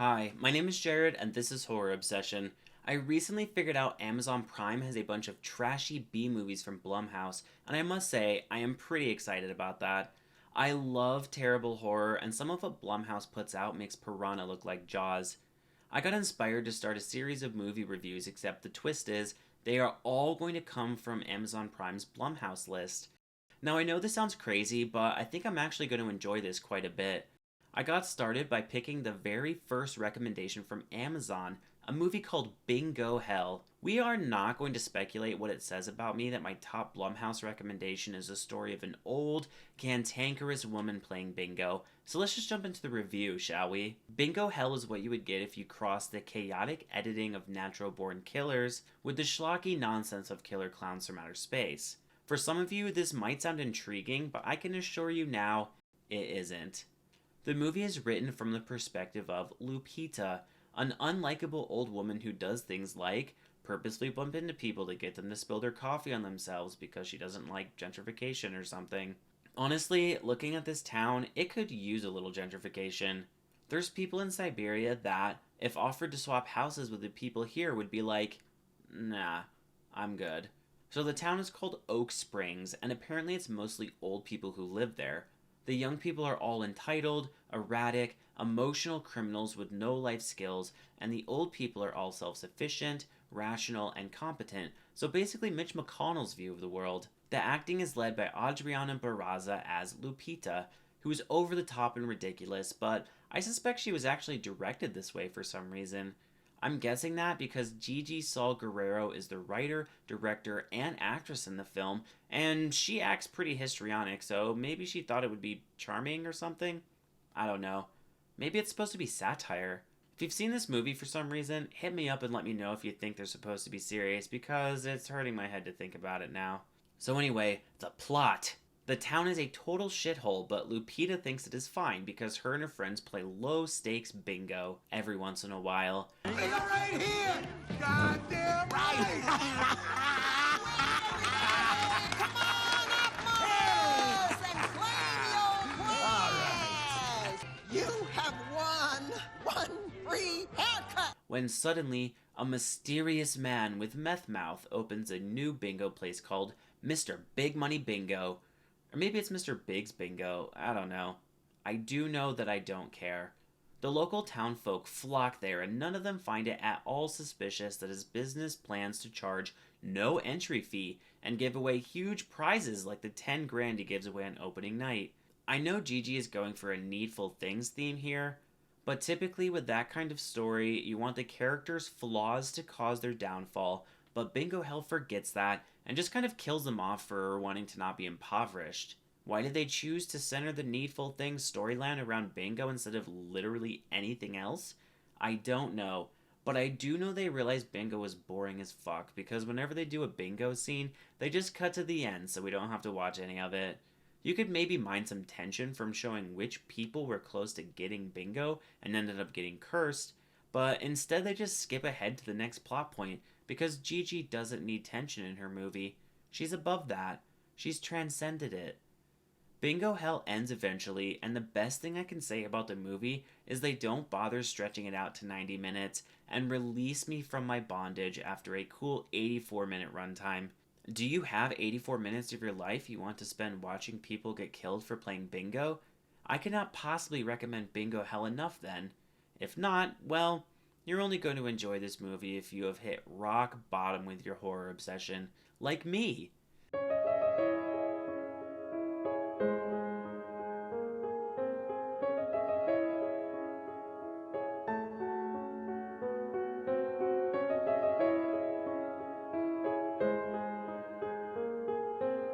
Hi, my name is Jared, and this is Horror Obsession. I recently figured out Amazon Prime has a bunch of trashy B movies from Blumhouse, and I must say, I am pretty excited about that. I love terrible horror, and some of what Blumhouse puts out makes Piranha look like Jaws. I got inspired to start a series of movie reviews, except the twist is, they are all going to come from Amazon Prime's Blumhouse list. Now, I know this sounds crazy, but I think I'm actually going to enjoy this quite a bit. I got started by picking the very first recommendation from Amazon, a movie called Bingo Hell. We are not going to speculate what it says about me that my top Blumhouse recommendation is a story of an old, cantankerous woman playing bingo, so let's just jump into the review, shall we? Bingo Hell is what you would get if you cross the chaotic editing of natural born killers with the schlocky nonsense of killer clowns from outer space. For some of you, this might sound intriguing, but I can assure you now, it isn't. The movie is written from the perspective of Lupita, an unlikable old woman who does things like purposely bump into people to get them to spill their coffee on themselves because she doesn't like gentrification or something. Honestly, looking at this town, it could use a little gentrification. There's people in Siberia that, if offered to swap houses with the people here, would be like, nah, I'm good. So the town is called Oak Springs, and apparently it's mostly old people who live there. The young people are all entitled, erratic, emotional criminals with no life skills, and the old people are all self sufficient, rational, and competent, so basically Mitch McConnell's view of the world. The acting is led by Adriana Barraza as Lupita, who is over the top and ridiculous, but I suspect she was actually directed this way for some reason. I'm guessing that because Gigi Saul Guerrero is the writer, director, and actress in the film, and she acts pretty histrionic, so maybe she thought it would be charming or something? I don't know. Maybe it's supposed to be satire. If you've seen this movie for some reason, hit me up and let me know if you think they're supposed to be serious, because it's hurting my head to think about it now. So anyway, the plot. The town is a total shithole, but Lupita thinks it is fine because her and her friends play low stakes bingo every once in a while. They are right here! Goddamn right! Come on up, Moses, and claim your prize! You have won one free haircut! When suddenly, a mysterious man with meth mouth opens a new bingo place called Mr. Big Money Bingo. Or maybe it's Mr. Big's Bingo, I don't know. I do know that I don't care. The local town folk flock there, and none of them find it at all suspicious that his business plans to charge no entry fee and give away huge prizes like the 10 grand he gives away on opening night. I know Gigi is going for a needful things theme here, but typically with that kind of story, you want the characters' flaws to cause their downfall, but Bingo Hell forgets that and just kind of kills them off for wanting to not be impoverished. Why did they choose to center the Needful Things storyline around bingo instead of literally anything else? I don't know, but I do know they realized bingo was boring as fuck because whenever they do a bingo scene, they just cut to the end so we don't have to watch any of it. You could maybe mine some tension from showing which people were close to getting bingo and ended up getting cursed, but instead they just skip ahead to the next plot point because Gigi doesn't need tension in her movie. She's above that. She's transcended it. Bingo Hell ends eventually, and the best thing I can say about the movie is they don't bother stretching it out to 90 minutes and release me from my bondage after a cool 84-minute runtime. Do you have 84 minutes of your life you want to spend watching people get killed for playing bingo? I cannot possibly recommend Bingo Hell enough then. If not, well, you're only going to enjoy this movie if you have hit rock bottom with your horror obsession, like me.